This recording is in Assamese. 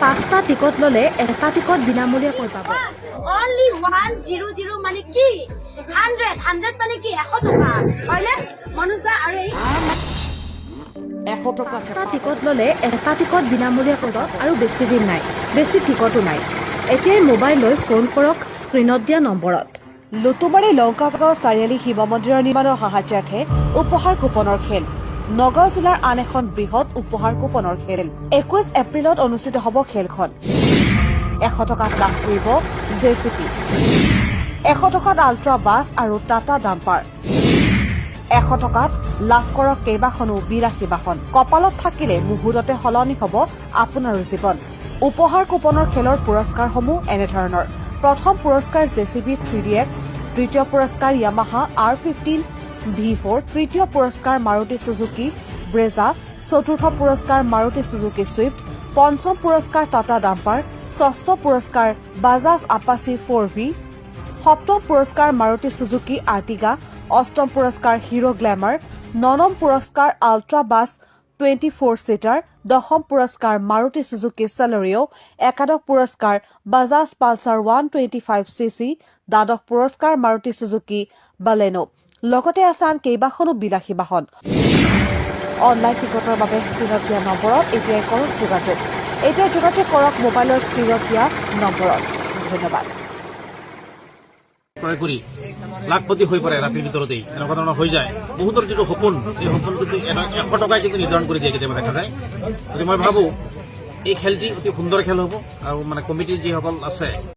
5টা টিকট ললে এটা টিকট বিনামূলীয়াকৈ পাব। Only 100 মানে কি 100 মানে কি 100 টকা হয়নে মনুজদা আৰু এই 100 টকা 5টা টিকট ললে এটা টিকট বিনামূলীয়াকৈ পাব আৰু বেছি দিন নাই, বেছি টিকটো নাই। এতিয়াই মোবাইল লৈ ফোন কৰক স্ক্ৰীনত দিয়া নম্বৰত। লুটুমাৰী লংকাগাঁও চাৰিআলি শিৱ মন্দিৰৰ নিৰ্মাণৰ সাহায্যাৰ্থে উপহাৰ কুপনৰ খেল। নগাঁও জিলাৰ আন এখন বৃহৎ উপহাৰ কুপনৰ খেল। 21 এপ্ৰিলত অনুষ্ঠিত হ'ব খেলখন। 100 টকাত লাভ কৰিব জেচিপি, 100 টকাত আল্ট্ৰা বাছ আৰু টাটা ডাম্পাৰ, 100 টকাত লাভ কৰক কেইবাখনো বিলাসী বাহন। কপালত থাকিলে মুহূৰ্ততে সলনি হ'ব আপোনাৰো জীৱন। উপহাৰ কুপনৰ খেলৰ পুৰস্কাৰসমূহ এনেধৰণৰ: প্ৰথম পুৰস্কাৰ জেচিবি 3DX, দ্বিতীয় পুৰস্কাৰ য়ামাহা R15 V4, তৃতীয় পুৰস্কাৰ মাৰুতি সুজুকি ব্ৰেজা, চতুৰ্থ পুৰস্কাৰ মাৰুতি সুজুকি ছুইফ্ট, পঞ্চম পুৰস্কাৰ টাটা ডাম্পাৰ, ষষ্ঠ পুৰস্কাৰ বাজাজ আপাচি 4V, সপ্তম পুৰস্কাৰ মাৰুতি সুজুকি আৰ্টিগা, অষ্টম পুৰস্কাৰ হিৰো গ্লেমাৰ, নৱম পুৰস্কাৰ আল্ট্ৰা বাছ 24 সিটাৰ, দশম পুৰস্কাৰ মাৰুতি সুজুকি চেলেৰিঅ, একাদশ পুৰস্কাৰ বাজাজ পালচাৰ 125cc, দ্বাদশ পুৰস্কাৰ মাৰুতি সুজুকি বালেনো। লগতে আছে আন কেইবাখনো বিলাসী বাহন। অনলাইন টিকটৰ বাবে স্ক্ৰীনত দিয়া নম্বৰত এতিয়াই কৰক যোগাযোগ। এতিয়া যোগাযোগ কৰক মোবাইলৰ স্ক্ৰীনত দিয়া নম্বৰত। ধন্যবাদ। ক্ৰয় কৰি লাখপতি হৈ পৰে ৰাতিৰ ভিতৰতেই এনেকুৱা ধৰণৰ হৈ যায়। বহুতৰ যিটো সপোন, এই সপোন কিন্তু 100 টকাই কিন্তু নিৰ্ধাৰণ কৰি দিয়ে কেতিয়াবা দেখা যায়। গতিকে মই ভাবোঁ এই খেলটি অতি সুন্দৰ খেল হ'ব আৰু মানে কমিটিৰ যিসকল আছে